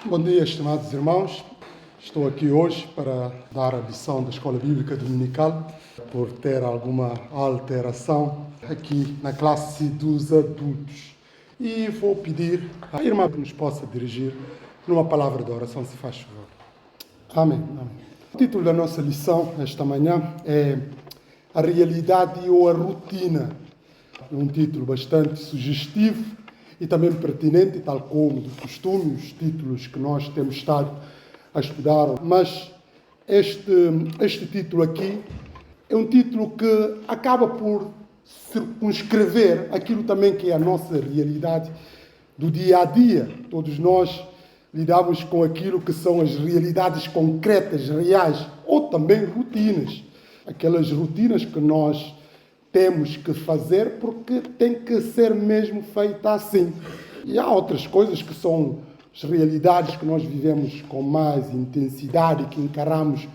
Bom dia, estimados irmãos. Estou aqui hoje para dar a lição da Escola Bíblica Dominical, por ter alguma alteração aqui na classe dos adultos. E vou pedir à irmã que nos possa dirigir numa palavra de oração, se faz favor. Amém. Amém. O título da nossa lição esta manhã é A Realidade ou a Rotina. Um título bastante sugestivo e também pertinente, tal como de costume, os títulos que nós temos estado a estudar. Mas este título aqui é um título que acaba por circunscrever aquilo também que é a nossa realidade do dia a dia. Todos nós lidamos com aquilo que são as realidades concretas, reais, ou também rotinas. Aquelas rotinas que nós temos que fazer porque tem que ser mesmo feita assim. E há outras coisas que são as realidades que nós vivemos com mais intensidade, que encaramos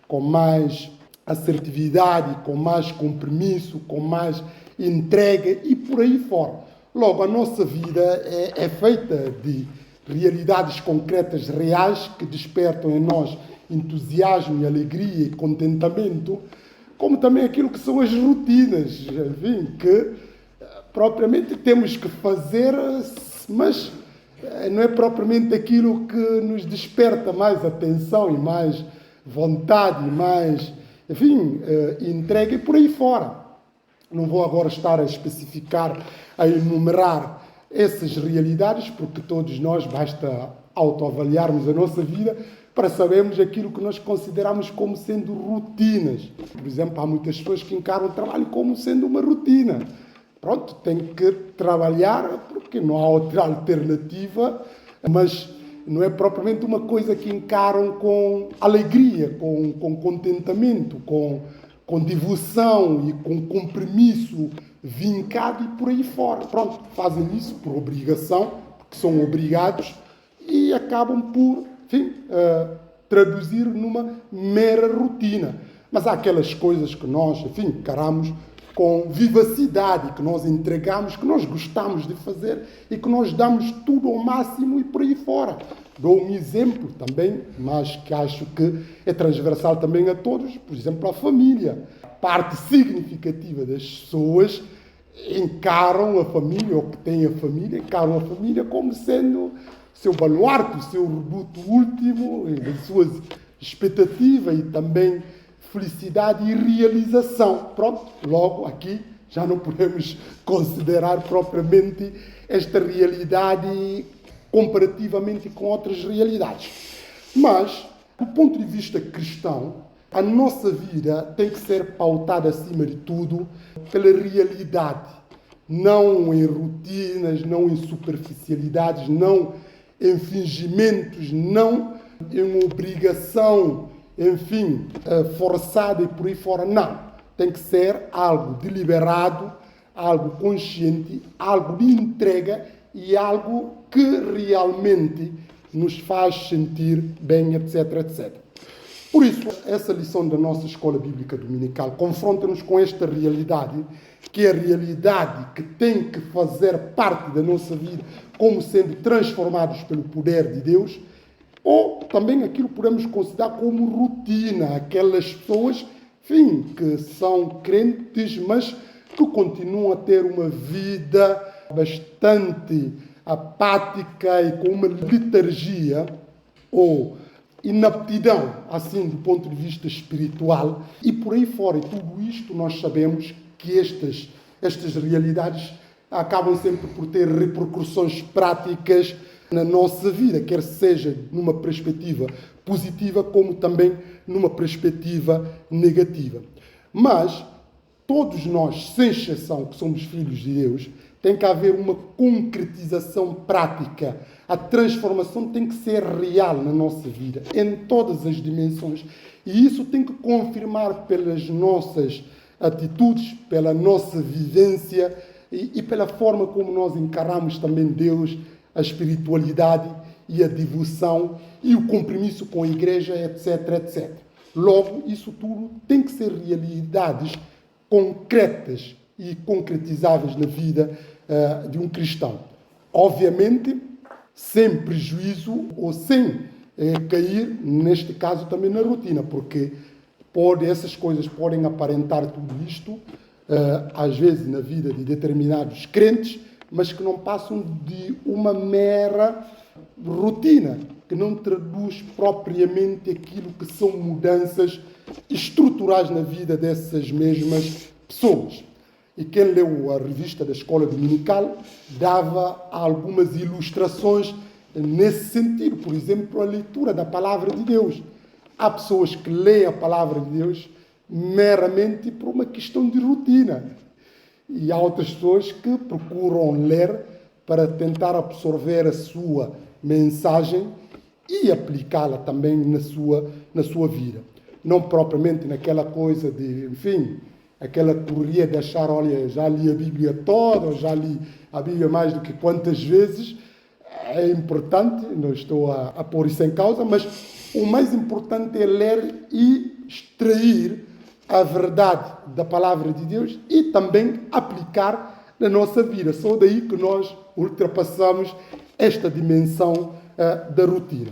com mais assertividade, com mais compromisso, com mais entrega e por aí fora. Logo, a nossa vida é feita de realidades concretas, reais, que despertam em nós entusiasmo e alegria e contentamento, como também aquilo que são as rotinas, enfim, que propriamente temos que fazer, mas não é propriamente aquilo que nos desperta mais atenção e mais vontade, e mais, enfim, entrega e por aí fora. Não vou agora estar a especificar, a enumerar essas realidades, porque todos nós, basta autoavaliarmos a nossa vida para sabermos aquilo que nós consideramos como sendo rotinas. Por exemplo, há muitas pessoas que encaram o trabalho como sendo uma rotina. Pronto, tem que trabalhar porque não há outra alternativa, mas não é propriamente uma coisa que encaram com alegria, com contentamento, com devoção e com compromisso vincado e por aí fora. Pronto, fazem isso por obrigação, porque são obrigados e acabam por, enfim, traduzir numa mera rotina. Mas há aquelas coisas que nós, enfim, encaramos com vivacidade, que nós entregamos, que nós gostamos de fazer e que nós damos tudo ao máximo e por aí fora. Dou um exemplo também, mas que acho que é transversal também a todos, por exemplo, a família. Parte significativa das pessoas encaram a família, ou que têm a família, encaram a família como sendo seu baluarte, o seu reduto último, das suas expectativas e também felicidade e realização. Pronto, logo aqui já não podemos considerar propriamente esta realidade comparativamente com outras realidades. Mas, do ponto de vista cristão, a nossa vida tem que ser pautada, acima de tudo, pela realidade. Não em rotinas, não em superficialidades, não em fingimentos, não em obrigação, enfim, forçada e por aí fora. Não. Tem que ser algo deliberado, algo consciente, algo de entrega e algo que realmente nos faz sentir bem, etc, etc. Por isso, essa lição da nossa Escola Bíblica Dominical confronta-nos com esta realidade, que é a realidade que tem que fazer parte da nossa vida como sendo transformados pelo poder de Deus, ou também aquilo que podemos considerar como rotina, aquelas pessoas, enfim, que são crentes, mas que continuam a ter uma vida bastante apática e com uma letargia ou inaptidão, assim, do ponto de vista espiritual, e por aí fora. E tudo isto nós sabemos que estas realidades acabam sempre por ter repercussões práticas na nossa vida, quer seja numa perspectiva positiva, como também numa perspectiva negativa. Mas todos nós, sem exceção, que somos filhos de Deus, tem que haver uma concretização prática. A transformação tem que ser real na nossa vida, em todas as dimensões. E isso tem que confirmar pelas nossas atitudes, pela nossa vivência e pela forma como nós encaramos também Deus, a espiritualidade e a devoção e o compromisso com a igreja, etc, etc. Logo, isso tudo tem que ser realidades concretas e concretizáveis na vida de um cristão. Obviamente, sem prejuízo ou sem cair, neste caso, também na rotina, porque essas coisas podem aparentar tudo isto, às vezes na vida de determinados crentes, mas que não passam de uma mera rotina, que não traduz propriamente aquilo que são mudanças estruturais na vida dessas mesmas pessoas. E quem leu a revista da Escola Dominical dava algumas ilustrações nesse sentido. Por exemplo, a leitura da Palavra de Deus. Há pessoas que leem a Palavra de Deus meramente por uma questão de rotina. E há outras pessoas que procuram ler para tentar absorver a sua mensagem e aplicá-la também na sua vida. Não propriamente naquela coisa de, enfim, aquela correria de achar, olha, já li a Bíblia toda, ou já li a Bíblia mais do que quantas vezes. É importante, não estou a pôr isso em causa, mas o mais importante é ler e extrair a verdade da Palavra de Deus e também aplicar na nossa vida. Só daí que nós ultrapassamos esta dimensão da rotina.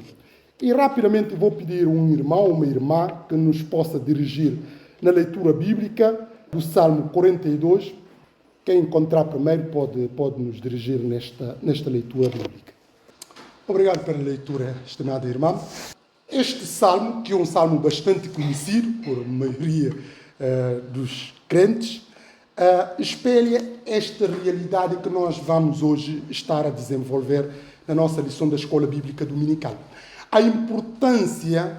E rapidamente vou pedir um irmão ou uma irmã que nos possa dirigir na leitura bíblica do Salmo 42. Quem encontrar primeiro pode nos dirigir nesta leitura bíblica. Obrigado pela leitura, estimada irmã. Este salmo, que é um salmo bastante conhecido por maioria dos crentes, espelha esta realidade que nós vamos hoje estar a desenvolver na nossa lição da Escola Bíblica Dominical. A importância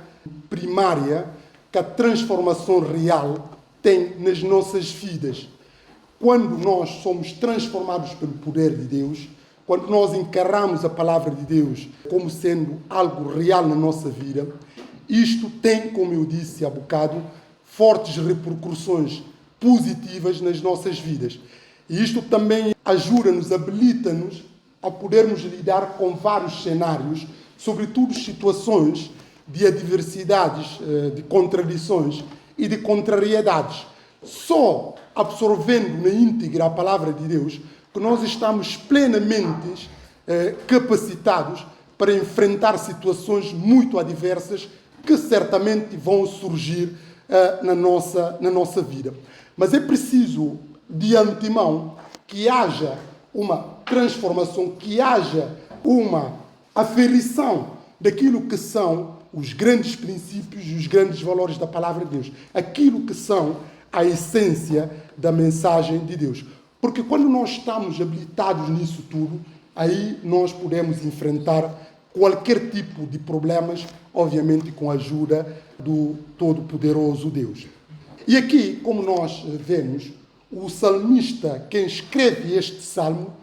primária que a transformação real tem nas nossas vidas. Quando nós somos transformados pelo poder de Deus, quando nós encaramos a palavra de Deus como sendo algo real na nossa vida, isto tem, como eu disse há bocado, fortes repercussões positivas nas nossas vidas. E isto também ajuda-nos, habilita-nos a podermos lidar com vários cenários, sobretudo situações de adversidades, de contradições e de contrariedades. Só absorvendo na íntegra a palavra de Deus que nós estamos plenamente capacitados para enfrentar situações muito adversas que certamente vão surgir na nossa vida. Mas é preciso, de antemão, que haja uma transformação, que haja uma aferição daquilo que são os grandes princípios e os grandes valores da palavra de Deus. Aquilo que são a essência da mensagem de Deus. Porque quando nós estamos habilitados nisso tudo, aí nós podemos enfrentar qualquer tipo de problemas, obviamente com a ajuda do Todo-Poderoso Deus. E aqui, como nós vemos, o salmista, quem escreve este salmo,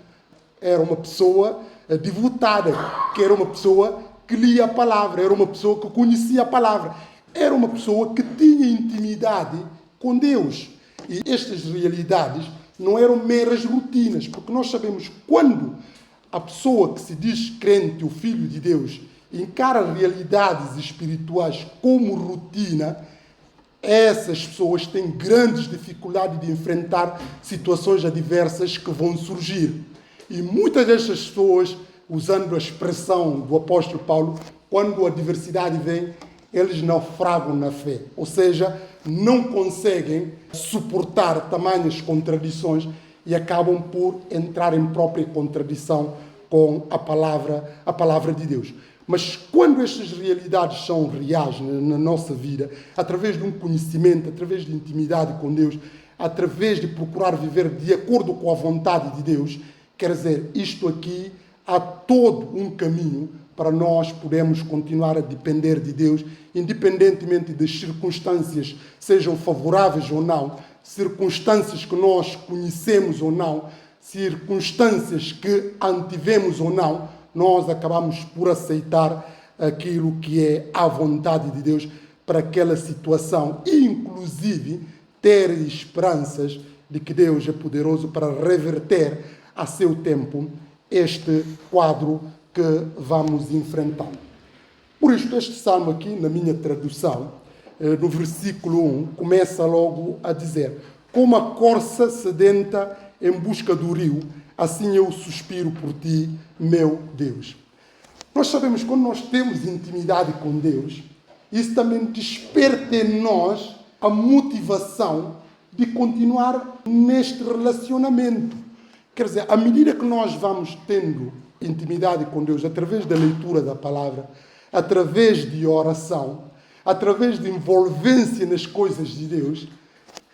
era uma pessoa devotada, que era uma pessoa que lia a palavra, era uma pessoa que conhecia a palavra, era uma pessoa que tinha intimidade com Deus. E estas realidades não eram meras rotinas, porque nós sabemos quando a pessoa que se diz crente, o Filho de Deus, encara realidades espirituais como rotina, essas pessoas têm grandes dificuldades de enfrentar situações adversas que vão surgir. E muitas destas pessoas, usando a expressão do apóstolo Paulo, quando a adversidade vem, eles naufragam na fé. Ou seja, não conseguem suportar tamanhas contradições e acabam por entrar em própria contradição com a palavra de Deus. Mas quando estas realidades são reais na nossa vida, através de um conhecimento, através de intimidade com Deus, através de procurar viver de acordo com a vontade de Deus, quer dizer, isto aqui há todo um caminho para nós podermos continuar a depender de Deus, independentemente das circunstâncias, sejam favoráveis ou não, circunstâncias que nós conhecemos ou não, circunstâncias que antivemos ou não, nós acabamos por aceitar aquilo que é a vontade de Deus para aquela situação, e inclusive ter esperanças de que Deus é poderoso para reverter a seu tempo este quadro que vamos enfrentar. Por isto, este salmo aqui, na minha tradução, no versículo 1, começa logo a dizer: como a corça sedenta em busca do rio, assim eu suspiro por ti, meu Deus. Nós sabemos que quando nós temos intimidade com Deus, isso também desperta em nós a motivação de continuar neste relacionamento. Quer dizer, à medida que nós vamos tendo intimidade com Deus, através da leitura da palavra, através de oração, através de envolvência nas coisas de Deus,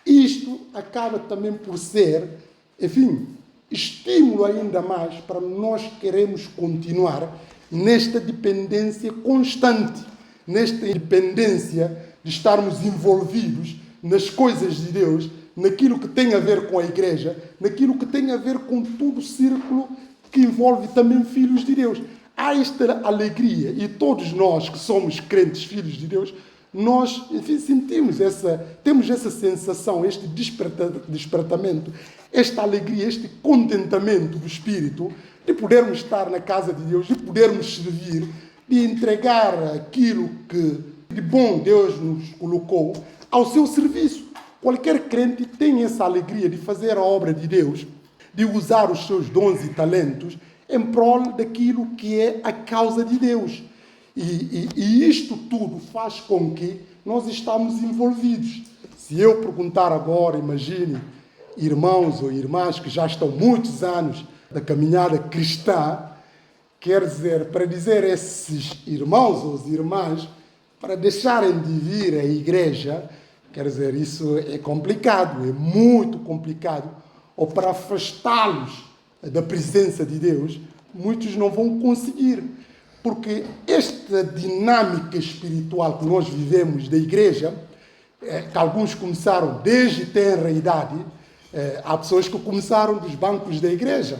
isto acaba também por ser, enfim, estímulo ainda mais para nós queremos continuar nesta dependência constante, nesta dependência de estarmos envolvidos nas coisas de Deus, naquilo que tem a ver com a igreja, naquilo que tem a ver com todo o círculo que envolve também filhos de Deus. Há esta alegria, e todos nós que somos crentes, filhos de Deus, nós, enfim, temos essa sensação, este despertamento, esta alegria, este contentamento do Espírito, de podermos estar na casa de Deus, de podermos servir, de entregar aquilo que de bom Deus nos colocou ao seu serviço. Qualquer crente tem essa alegria de fazer a obra de Deus, de usar os seus dons e talentos em prol daquilo que é a causa de Deus. E isto tudo faz com que nós estamos envolvidos. Se eu perguntar agora, imagine, irmãos ou irmãs que já estão muitos anos da caminhada cristã, quer dizer, para dizer a esses irmãos ou irmãs para deixarem de vir à igreja, quer dizer, isso é complicado, é muito complicado, ou para afastá-los da presença de Deus, muitos não vão conseguir, porque esta dinâmica espiritual que nós vivemos da igreja, que alguns começaram desde tenra idade, há pessoas que começaram dos bancos da igreja,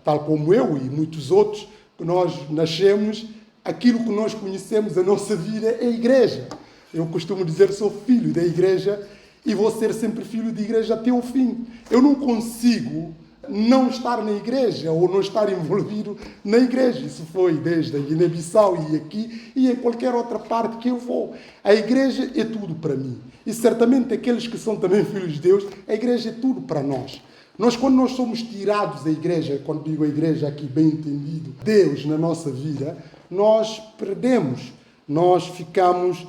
tal como eu e muitos outros, que nós nascemos, aquilo que nós conhecemos, a nossa vida é a igreja. Eu costumo dizer, sou filho da igreja e vou ser sempre filho de igreja até o fim. Eu não consigo não estar na igreja ou não estar envolvido na igreja. Isso foi desde a Guiné-Bissau e aqui e em qualquer outra parte que eu vou. A igreja é tudo para mim. E certamente aqueles que são também filhos de Deus, a igreja é tudo para nós. Quando nós somos tirados da igreja, quando digo a igreja aqui bem entendido, Deus na nossa vida, nós perdemos, nós ficamos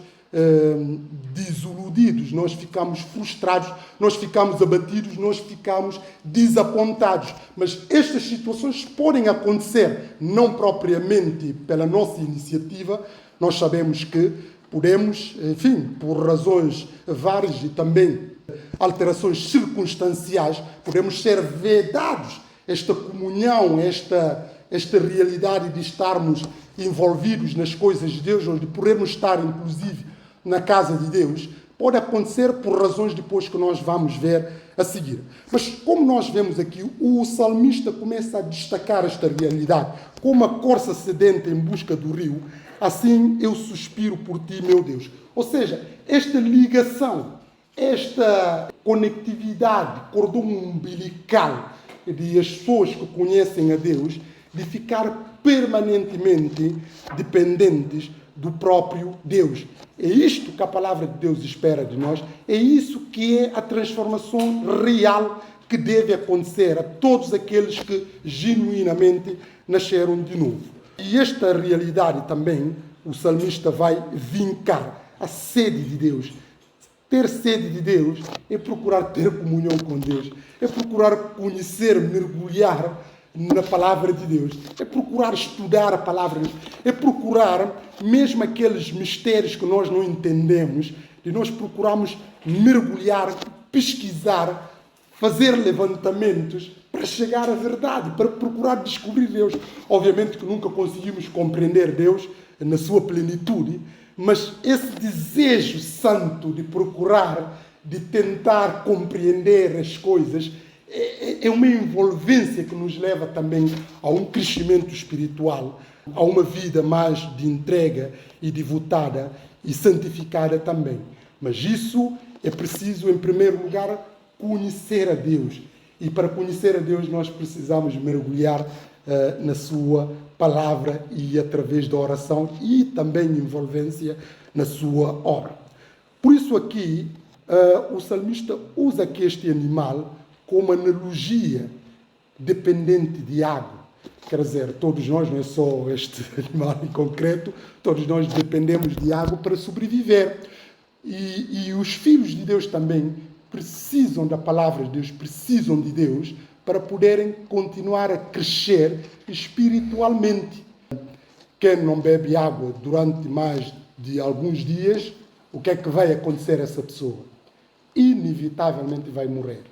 desiludidos, nós ficamos frustrados, nós ficamos abatidos, nós ficamos desapontados. Mas estas situações podem acontecer, não propriamente pela nossa iniciativa. Nós sabemos que podemos, enfim, por razões várias e também alterações circunstanciais, podemos ser vedados esta comunhão, esta realidade de estarmos envolvidos nas coisas de Deus, ou de podermos estar, inclusive, na casa de Deus, pode acontecer por razões depois que nós vamos ver a seguir. Mas como nós vemos aqui, o salmista começa a destacar esta realidade. Como a corça sedenta em busca do rio, assim eu suspiro por ti, meu Deus. Ou seja, esta ligação, esta conectividade, cordão umbilical de as pessoas que conhecem a Deus, de ficar permanentemente dependentes do próprio Deus. É isto que a palavra de Deus espera de nós, é isso que é a transformação real que deve acontecer a todos aqueles que genuinamente nasceram de novo. E esta realidade também, o salmista vai vincar a sede de Deus. Ter sede de Deus é procurar ter comunhão com Deus, é procurar conhecer, mergulhar na palavra de Deus, é procurar estudar a palavra de Deus, é procurar, mesmo aqueles mistérios que nós não entendemos, de nós procurarmos mergulhar, pesquisar, fazer levantamentos para chegar à verdade, para procurar descobrir Deus. Obviamente que nunca conseguimos compreender Deus na sua plenitude, mas esse desejo santo de procurar, de tentar compreender as coisas, é uma envolvência que nos leva também a um crescimento espiritual, a uma vida mais de entrega e devotada e santificada também. Mas isso é preciso, em primeiro lugar, conhecer a Deus. E para conhecer a Deus nós precisamos mergulhar na sua palavra e através da oração e também envolvência na sua obra. Por isso aqui o salmista usa aqui este animal como analogia dependente de água. Quer dizer, todos nós, não é só este animal em concreto, todos nós dependemos de água para sobreviver. E os filhos de Deus também precisam da palavra de Deus, precisam de Deus para poderem continuar a crescer espiritualmente. Quem não bebe água durante mais de alguns dias, o que é que vai acontecer a essa pessoa? Inevitavelmente vai morrer.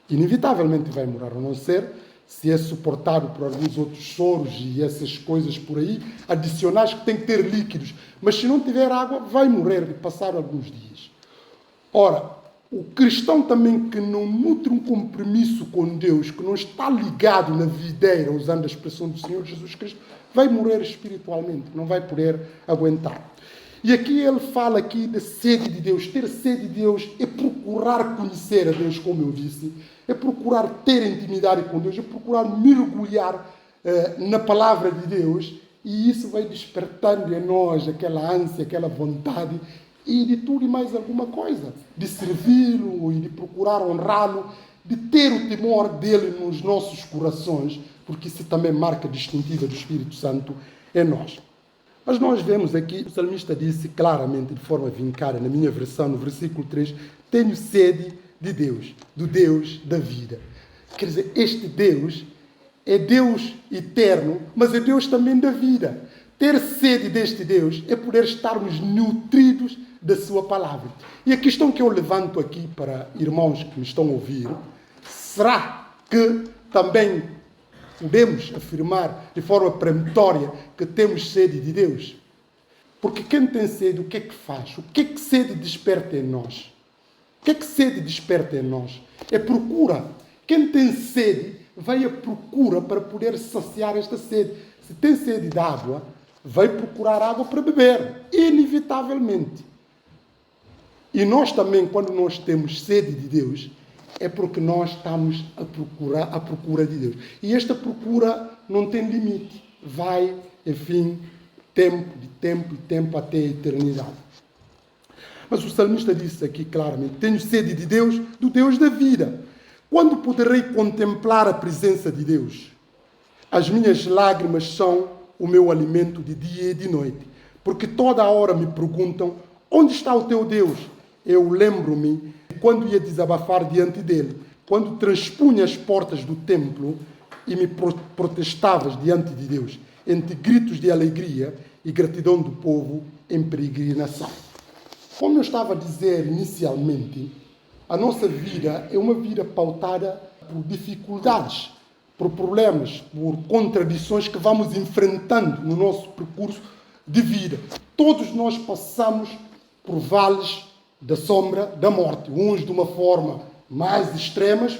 Inevitavelmente vai morrer, a não ser se é suportado por alguns outros soros e essas coisas por aí, adicionais que tem que ter líquidos. Mas se não tiver água, vai morrer de passar alguns dias. Ora, o cristão também que não nutre um compromisso com Deus, que não está ligado na videira, usando a expressão do Senhor Jesus Cristo, vai morrer espiritualmente, não vai poder aguentar. E aqui ele fala aqui da sede de Deus. Ter sede de Deus é procurar conhecer a Deus, como eu disse, é procurar ter intimidade com Deus, é procurar mergulhar na palavra de Deus, e isso vai despertando em nós aquela ânsia, aquela vontade, e de tudo e mais alguma coisa, de servi-lo e de procurar honrá-lo, de ter o temor dele nos nossos corações, porque isso também marca distintiva do Espírito Santo em nós. Mas nós vemos aqui, o salmista disse claramente, de forma vincada, na minha versão, no versículo 3, tenho sede de Deus, do Deus da vida. Quer dizer, este Deus é Deus eterno, mas é Deus também da vida. Ter sede deste Deus é poder estarmos nutridos da sua palavra. E a questão que eu levanto aqui para irmãos que me estão a ouvir, será que também podemos afirmar de forma peremptória que temos sede de Deus? Porque quem tem sede, o que é que faz? O que é que sede desperta em nós? O que é que sede desperta em nós? É procura. Quem tem sede vai à procura para poder saciar esta sede. Se tem sede de água, vai procurar água para beber, inevitavelmente. E nós também, quando nós temos sede de Deus, é porque nós estamos à procura de Deus. E esta procura não tem limite. Vai, enfim, tempo até a eternidade. Mas o salmista disse aqui claramente, tenho sede de Deus, do Deus da vida. Quando poderei contemplar a presença de Deus? As minhas lágrimas são o meu alimento de dia e de noite. Porque toda a hora me perguntam, onde está o teu Deus? Eu lembro-me quando ia desabafar diante dele, quando transpunha as portas do templo e me protestavas diante de Deus, entre gritos de alegria e gratidão do povo em peregrinação. Como eu estava a dizer inicialmente, a nossa vida é uma vida pautada por dificuldades, por problemas, por contradições que vamos enfrentando no nosso percurso de vida. Todos nós passamos por vales da sombra da morte, uns de uma forma mais extremas,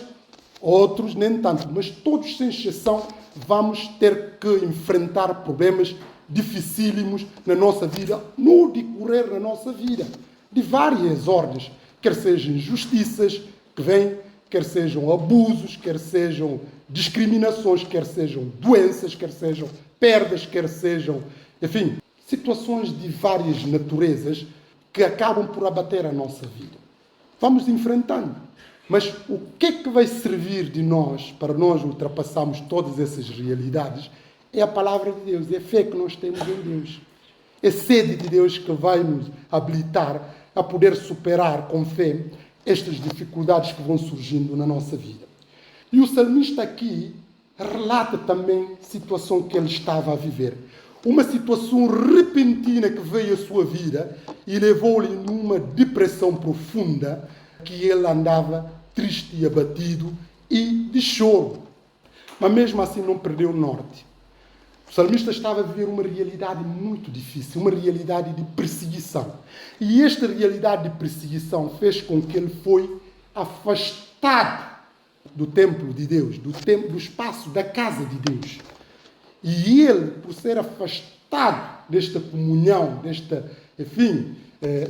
outros nem tanto, mas todos, sem exceção, vamos ter que enfrentar problemas dificílimos na nossa vida, no decorrer da nossa vida, de várias ordens, quer sejam injustiças que vêm, quer sejam abusos, quer sejam discriminações, quer sejam doenças, quer sejam perdas, quer sejam, enfim, situações de várias naturezas que acabam por abater a nossa vida. Vamos enfrentando. Mas o que é que vai servir de nós para nós ultrapassarmos todas essas realidades? É a palavra de Deus, é a fé que nós temos em Deus. É a sede de Deus que vai nos habilitar a poder superar com fé estas dificuldades que vão surgindo na nossa vida. E o salmista aqui relata também a situação que ele estava a viver. Uma situação repentina que veio à sua vida e levou-lhe numa depressão profunda, que ele andava triste e abatido e de choro. Mas mesmo assim não perdeu o norte. O salmista estava a viver uma realidade muito difícil, uma realidade de perseguição. E esta realidade de perseguição fez com que ele foi afastado do templo de Deus, do espaço da casa de Deus. E ele, por ser afastado desta comunhão,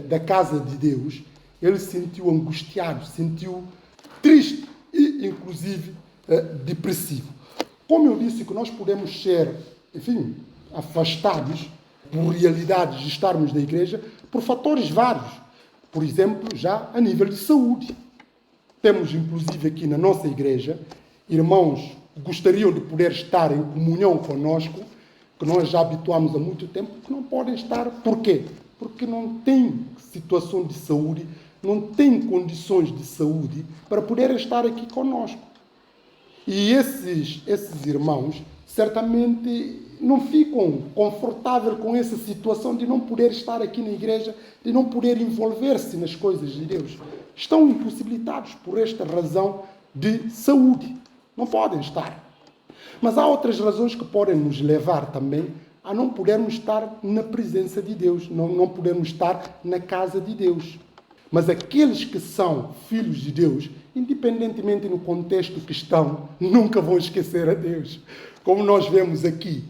da casa de Deus, ele se sentiu angustiado, sentiu triste e, inclusive, depressivo. Como eu disse que nós podemos ser, afastados por realidades de estarmos na igreja por fatores vários. Por exemplo, já a nível de saúde. Temos, inclusive, aqui na nossa igreja, irmãos gostariam de poder estar em comunhão conosco, que nós já habituamos há muito tempo, que não podem estar. Por quê? Porque não têm situação de saúde, não têm condições de saúde para poder estar aqui conosco. E esses irmãos certamente não ficam confortáveis com essa situação de não poder estar aqui na igreja, de não poder envolver-se nas coisas de Deus. Estão impossibilitados por esta razão de saúde. Não podem estar. Mas há outras razões que podem nos levar também a não podermos estar na presença de Deus, não podermos estar na casa de Deus. Mas aqueles que são filhos de Deus, independentemente no contexto que estão, nunca vão esquecer a Deus. Como nós vemos aqui.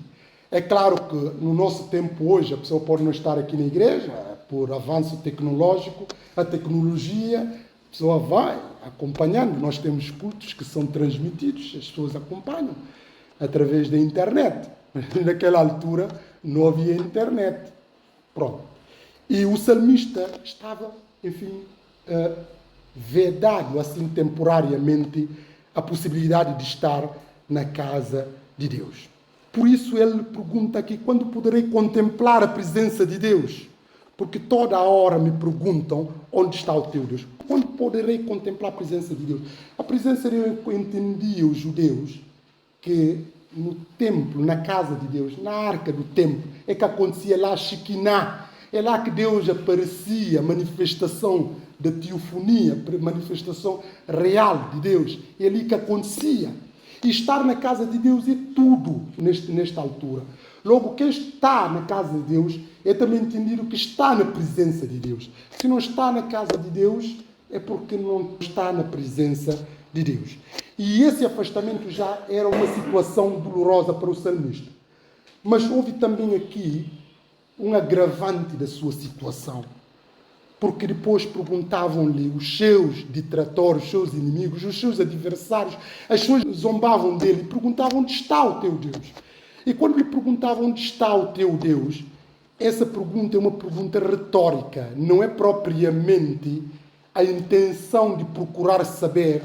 É claro que no nosso tempo hoje, a pessoa pode não estar aqui na igreja, por avanço tecnológico, a tecnologia, a pessoa vai acompanhando. Nós temos cultos que são transmitidos, as pessoas acompanham através da internet. Naquela altura não havia internet. Pronto. E o salmista estava, enfim, vedado assim temporariamente a possibilidade de estar na casa de Deus. Por isso ele pergunta aqui, quando poderei contemplar a presença de Deus? Porque toda hora me perguntam, onde está o teu Deus? Quando poderei contemplar a presença de Deus? A presença de Deus, eu entendia os judeus que no templo, na casa de Deus, na arca do templo, é que acontecia lá a Shekinah. É lá que Deus aparecia, manifestação da teofonia, manifestação real de Deus. É ali que acontecia. E estar na casa de Deus é tudo nesta altura. Logo, quem está na casa de Deus é também entendido que está na presença de Deus. Se não está na casa de Deus, é porque não está na presença de Deus. E esse afastamento já era uma situação dolorosa para o salmista. Mas houve também aqui um agravante da sua situação. Porque depois perguntavam-lhe os seus detratores, os seus inimigos, os seus adversários, as pessoas zombavam dele e perguntavam onde está o teu Deus. E quando lhe perguntavam onde está o teu Deus, essa pergunta é uma pergunta retórica, não é propriamente a intenção de procurar saber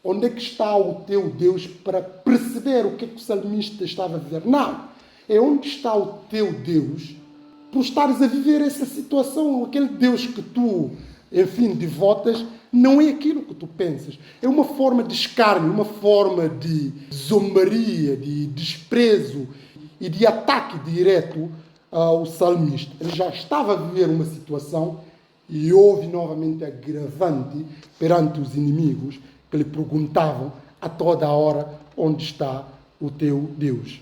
onde é que está o teu Deus para perceber o que é que o salmista estava a dizer. Não, é onde está o teu Deus por estares a viver essa situação. Aquele Deus que tu, enfim, devotas, não é aquilo que tu pensas. É uma forma de escárnio, uma forma de zombaria, de desprezo e de ataque direto ao salmista. Ele já estava a viver uma situação e houve novamente agravante perante os inimigos que lhe perguntavam a toda a hora onde está o teu Deus.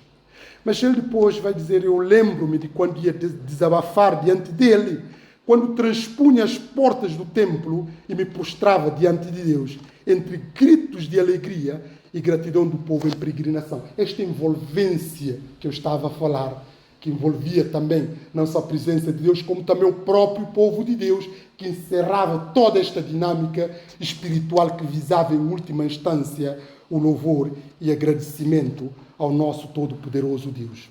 Mas ele depois vai dizer, eu lembro-me de quando ia desabafar diante dele, quando transpunha as portas do templo e me prostrava diante de Deus, entre gritos de alegria e gratidão do povo em peregrinação. Esta envolvência que eu estava a falar, que envolvia também não só a presença de Deus, como também o próprio povo de Deus, que encerrava toda esta dinâmica espiritual que visava, em última instância, o louvor e agradecimento ao nosso todo-poderoso Deus.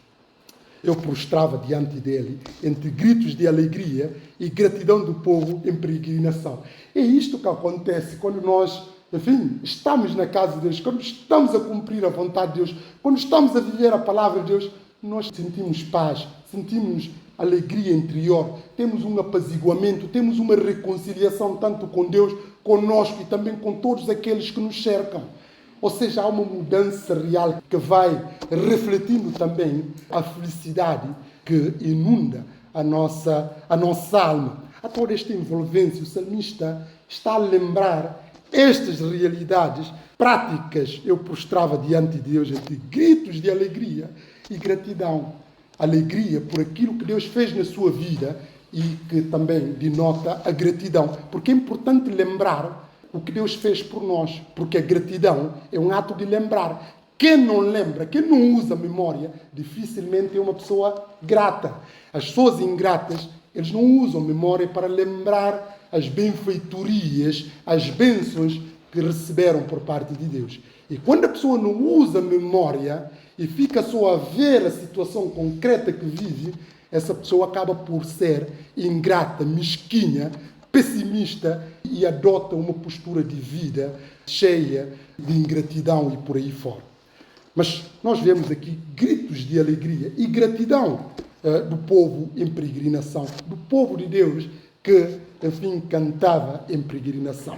Eu prostrava diante dele, entre gritos de alegria e gratidão do povo em peregrinação. É isto que acontece quando nós, enfim, estamos na casa de Deus, quando estamos a cumprir a vontade de Deus, quando estamos a viver a palavra de Deus, nós sentimos paz, sentimos alegria interior, temos um apaziguamento, temos uma reconciliação tanto com Deus, conosco e também com todos aqueles que nos cercam. Ou seja, há uma mudança real que vai refletindo também a felicidade que inunda a nossa alma. A toda esta envolvência, o salmista está a lembrar estas realidades práticas. Eu prostrava diante de Deus entre gritos de alegria e gratidão. Alegria por aquilo que Deus fez na sua vida e que também denota a gratidão. Porque é importante lembrar o que Deus fez por nós, porque a gratidão é um ato de lembrar. Quem não lembra, quem não usa memória, dificilmente é uma pessoa grata. As pessoas ingratas, eles não usam memória para lembrar as benfeitorias, as bênçãos que receberam por parte de Deus. E quando a pessoa não usa memória e fica só a ver a situação concreta que vive, essa pessoa acaba por ser ingrata, mesquinha, pessimista e adota uma postura de vida cheia de ingratidão e por aí fora. Mas nós vemos aqui gritos de alegria e gratidão do povo em peregrinação, do povo de Deus que, enfim, cantava em peregrinação.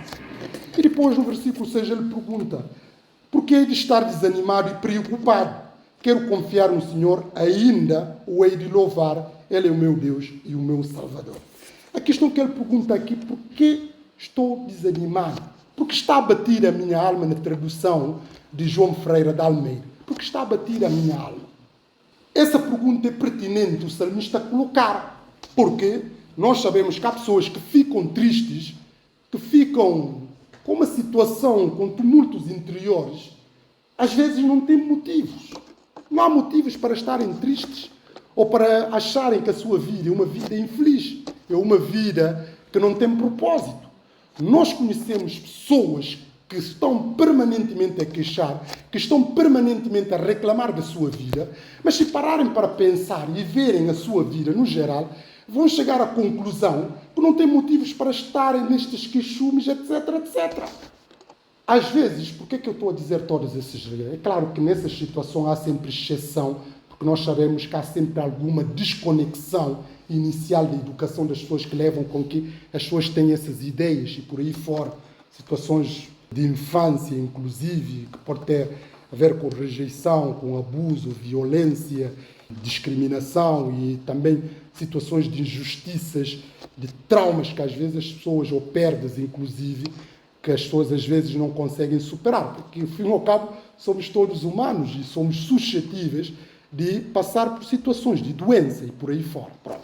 E depois, no versículo 6, ele pergunta: por que hei de estar desanimado e preocupado? Quero confiar no Senhor, ainda o hei de louvar. Ele é o meu Deus e o meu Salvador. A questão que ele pergunta aqui: por que estou desanimado? Porque está a bater a minha alma, na tradução de João Ferreira de Almeida. Porque está a bater a minha alma. Essa pergunta é pertinente o salmista colocar. Porque nós sabemos que há pessoas que ficam tristes, que ficam com uma situação, com tumultos interiores, às vezes não têm motivos. Não há motivos para estarem tristes ou para acharem que a sua vida é uma vida infeliz, é uma vida que não tem propósito. Nós conhecemos pessoas que estão permanentemente a queixar, que estão permanentemente a reclamar da sua vida, mas se pararem para pensar e verem a sua vida no geral, vão chegar à conclusão que não têm motivos para estarem nestes queixumes, etc, etc. Às vezes, por que eu estou a dizer todas essas regras? É claro que nessas situações há sempre exceção, porque nós sabemos que há sempre alguma desconexão inicial da educação das pessoas que levam com que as pessoas tenham essas ideias e por aí fora. Situações de infância, inclusive, que pode ter a ver com rejeição, com abuso, violência, discriminação e também situações de injustiças, de traumas que às vezes as pessoas, ou perdas inclusive, que as pessoas às vezes não conseguem superar, porque, ao fim e ao cabo, somos todos humanos e somos suscetíveis de passar por situações de doença e por aí fora. Pronto.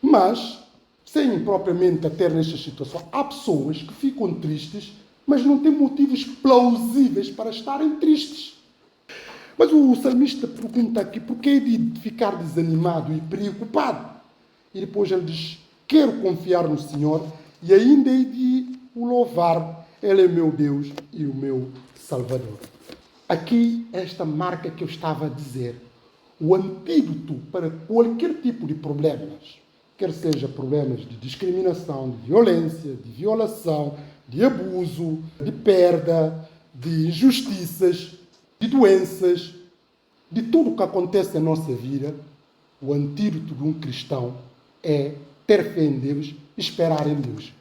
Mas, sem propriamente ter nestas situações, há pessoas que ficam tristes, mas não têm motivos plausíveis para estarem tristes. Mas o salmista pergunta aqui: por que hei de ficar desanimado e preocupado? E depois ele diz: quero confiar no Senhor e ainda hei de o louvar. Ele é meu Deus e o meu Salvador. Aqui, esta marca que eu estava a dizer, o antídoto para qualquer tipo de problemas, quer seja problemas de discriminação, de violência, de violação, de abuso, de perda, de injustiças, de doenças, de tudo o que acontece na nossa vida, o antídoto de um cristão é ter fé em Deus, esperar em Deus.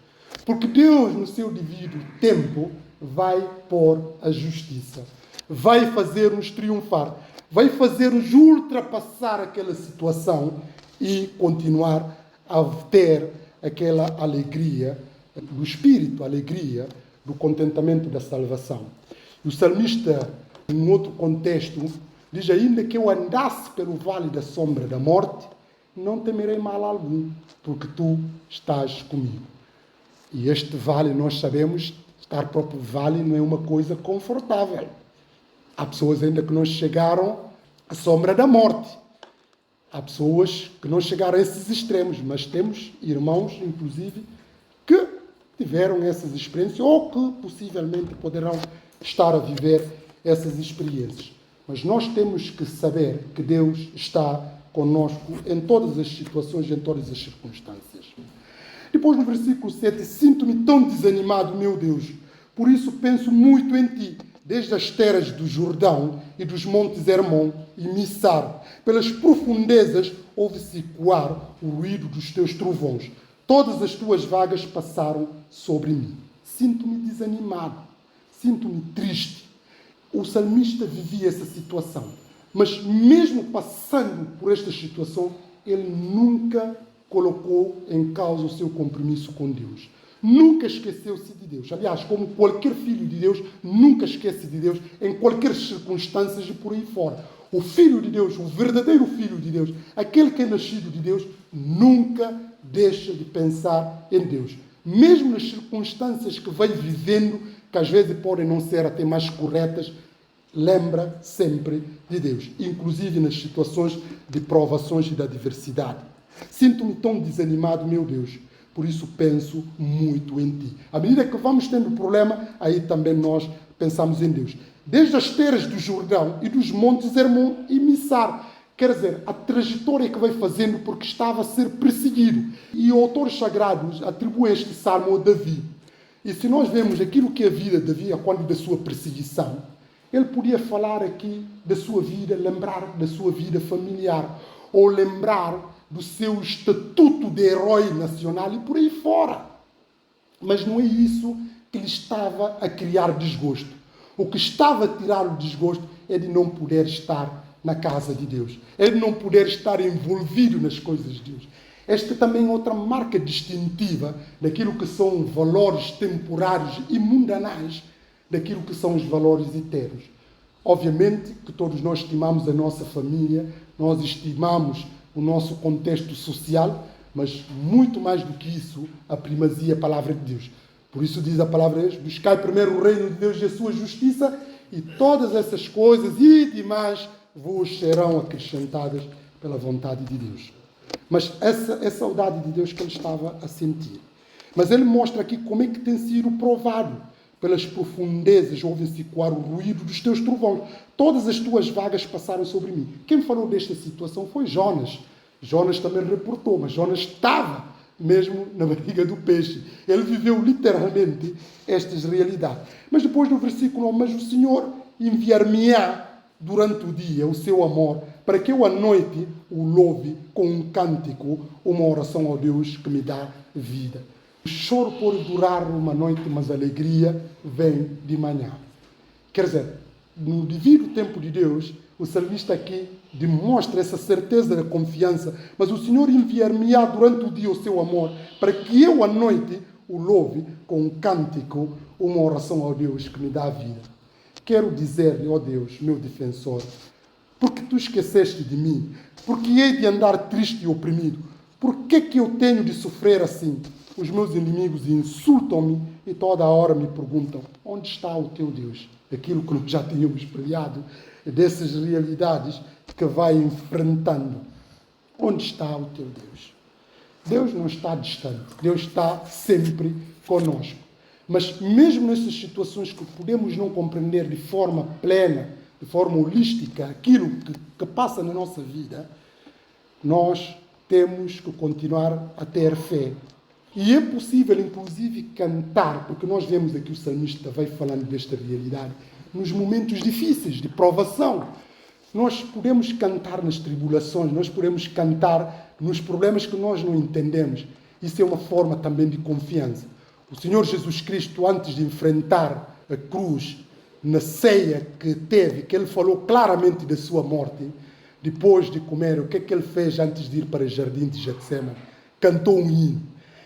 Porque Deus, no seu devido tempo, vai pôr a justiça, vai fazer-nos triunfar, vai fazer-nos ultrapassar aquela situação e continuar a ter aquela alegria do Espírito, a alegria do contentamento da salvação. E o salmista, em outro contexto, diz: ainda que eu andasse pelo vale da sombra da morte, não temerei mal algum, porque tu estás comigo. E este vale, nós sabemos, estar próprio vale não é uma coisa confortável. Há pessoas ainda que não chegaram à sombra da morte. Há pessoas que não chegaram a esses extremos, mas temos irmãos, inclusive, que tiveram essas experiências ou que possivelmente poderão estar a viver essas experiências. Mas nós temos que saber que Deus está conosco em todas as situações, em todas as circunstâncias. Depois, no versículo 7, sinto-me tão desanimado, meu Deus, por isso penso muito em ti, desde as terras do Jordão e dos montes Hermon e Missar, pelas profundezas ouve-se ecoar o ruído dos teus trovões. Todas as tuas vagas passaram sobre mim. Sinto-me desanimado, sinto-me triste. O salmista vivia essa situação, mas mesmo passando por esta situação, ele nunca colocou em causa o seu compromisso com Deus. Nunca esqueceu-se de Deus. Aliás, como qualquer filho de Deus, nunca esquece de Deus em qualquer circunstância e por aí fora. O filho de Deus, o verdadeiro filho de Deus, aquele que é nascido de Deus, nunca deixa de pensar em Deus. Mesmo nas circunstâncias que vai vivendo, que às vezes podem não ser até mais corretas, lembra sempre de Deus. Inclusive nas situações de provações e da adversidade. Sinto-me tão desanimado, meu Deus, por isso penso muito em ti. À medida que vamos tendo problema, aí também nós pensamos em Deus. Desde as terras do Jordão e dos montes Hermon e Missar. Quer dizer, a trajetória que vai fazendo porque estava a ser perseguido. E autores sagrados atribuem este salmo a Davi. E se nós vemos aquilo que é a vida de Davi, a quando da sua perseguição, Ele podia falar aqui da sua vida, lembrar da sua vida familiar, ou lembrar do seu estatuto de herói nacional e por aí fora. Mas não é isso que lhe estava a criar desgosto. O que estava a tirar o desgosto é de não poder estar na casa de Deus. É de não poder estar envolvido nas coisas de Deus. Esta também é outra marca distintiva daquilo que são valores temporários e mundanais, daquilo que são os valores eternos. Obviamente que todos nós estimamos a nossa família, nós estimamos o nosso contexto social, mas muito mais do que isso, a primazia é a palavra de Deus. Por isso diz a palavra de Deus, buscai primeiro o reino de Deus e a sua justiça, e todas essas coisas e demais vos serão acrescentadas pela vontade de Deus. Mas essa é a saudade de Deus que ele estava a sentir. Mas ele mostra aqui como é que tem sido provado. Pelas profundezas ouve-se ecoar o ruído dos teus trovões. Todas as tuas vagas passaram sobre mim. Quem falou desta situação foi Jonas. Jonas também reportou, mas Jonas estava mesmo na barriga do peixe. Ele viveu literalmente estas realidades. Mas depois no versículo 9, mas o Senhor enviar-me-á durante o dia o seu amor, para que eu à noite o louve com um cântico, uma oração ao Deus que me dá vida. O choro pode durar uma noite, mas a alegria vem de manhã. Quer dizer, no devido tempo de Deus, o salmista aqui demonstra essa certeza da confiança, mas o Senhor enviar-me-á durante o dia o seu amor, para que eu à noite o louve com um cântico, uma oração ao Deus que me dá vida. Quero dizer-lhe, ó Deus, meu defensor, porque tu esqueceste de mim? Porque hei de andar triste e oprimido? Por que que eu tenho de sofrer assim? Os meus inimigos insultam-me e toda a hora me perguntam, onde está o teu Deus? Aquilo que nós já tínhamos pregado, dessas realidades que vai enfrentando. Onde está o teu Deus? Deus não está distante, Deus está sempre conosco. Mas mesmo nessas situações que podemos não compreender de forma plena, de forma holística, aquilo que passa na nossa vida, nós temos que continuar a ter fé. E é possível, inclusive, cantar, porque nós vemos aqui o salmista vai falando desta realidade, nos momentos difíceis, de provação. Nós podemos cantar nas tribulações, nós podemos cantar nos problemas que nós não entendemos. Isso é uma forma também de confiança. O Senhor Jesus Cristo, antes de enfrentar a cruz, na ceia que teve, que ele falou claramente da sua morte, depois de comer, o que é que ele fez antes de ir para o jardim de Getsemane? Cantou um hino.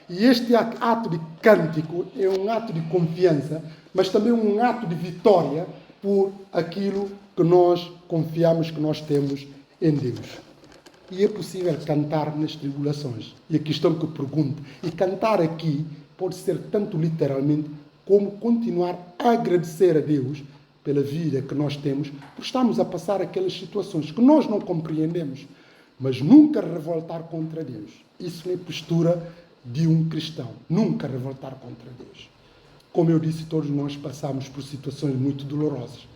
E este ato de cântico é um ato de confiança, mas também um ato de vitória por aquilo que nós confiamos que nós temos em Deus. E é possível cantar nas tribulações. E a questão que eu pergunto, e cantar aqui pode ser tanto literalmente como continuar a agradecer a Deus pela vida que nós temos, por estarmos a passar aquelas situações que nós não compreendemos, mas nunca revoltar contra Deus. Isso é postura de um cristão, nunca revoltar contra Deus. Como eu disse, todos nós passamos por situações muito dolorosas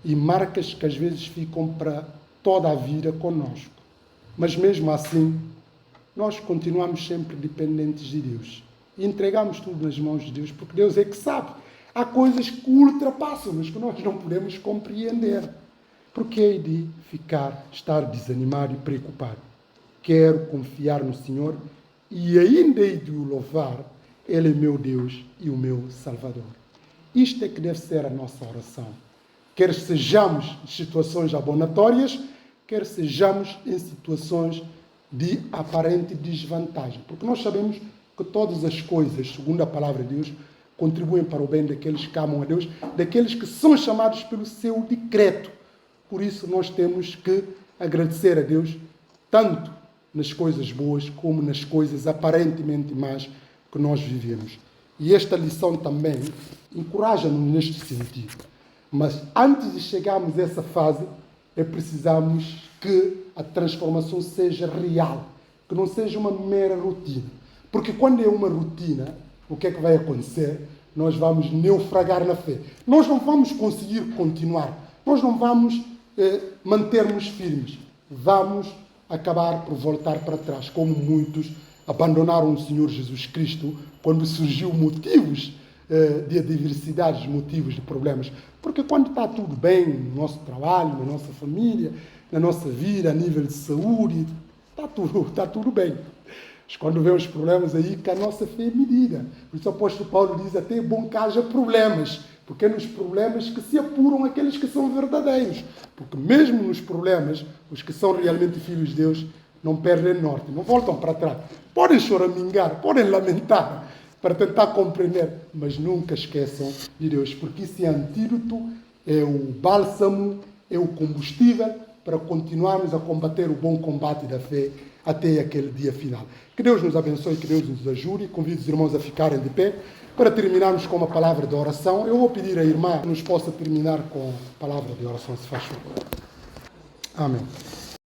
e marcas que às vezes ficam para toda a vida conosco. Mas mesmo assim, nós continuamos sempre dependentes de Deus. E entregamos tudo nas mãos de Deus, porque Deus é que sabe. Há coisas que ultrapassam-nos, que nós não podemos compreender. Porque hei de estar desanimado e preocupado? Quero confiar no Senhor e ainda hei de o louvar. Ele é meu Deus e o meu Salvador. Isto é que deve ser a nossa oração. Quer sejamos em situações abonatórias, quer sejamos em situações de aparente desvantagem. Porque nós sabemos que todas as coisas, segundo a palavra de Deus, contribuem para o bem daqueles que amam a Deus, daqueles que são chamados pelo seu decreto. Por isso nós temos que agradecer a Deus, tanto nas coisas boas como nas coisas aparentemente más que nós vivemos. E esta lição também encoraja-nos neste sentido. Mas antes de chegarmos a essa fase, precisamos que a transformação seja real, que não seja uma mera rotina. Porque quando é uma rotina, o que é que vai acontecer? Nós vamos naufragar na fé. Nós não vamos conseguir continuar. Nós não vamos manter-nos firmes. Vamos acabar por voltar para trás, como muitos abandonaram o Senhor Jesus Cristo quando surgiu motivos de adversidades, motivos de problemas. Porque quando está tudo bem no nosso trabalho, na nossa família, na nossa vida, a nível de saúde, está tudo bem. Mas quando vem os problemas aí, que a nossa fé é medida. Por isso o apóstolo Paulo diz até é bom que haja problemas, porque é nos problemas que se apuram aqueles que são verdadeiros. Porque mesmo nos problemas, os que são realmente filhos de Deus não perdem norte, não voltam para trás. Podem choramingar, podem lamentar, para tentar compreender, mas nunca esqueçam de Deus, porque esse antídoto é o bálsamo, é o combustível para continuarmos a combater o bom combate da fé até aquele dia final. Que Deus nos abençoe, que Deus nos ajude. Convido os irmãos a ficarem de pé para terminarmos com uma palavra de oração. Eu vou pedir à irmã que nos possa terminar com a palavra de oração, se faz favor. Amém.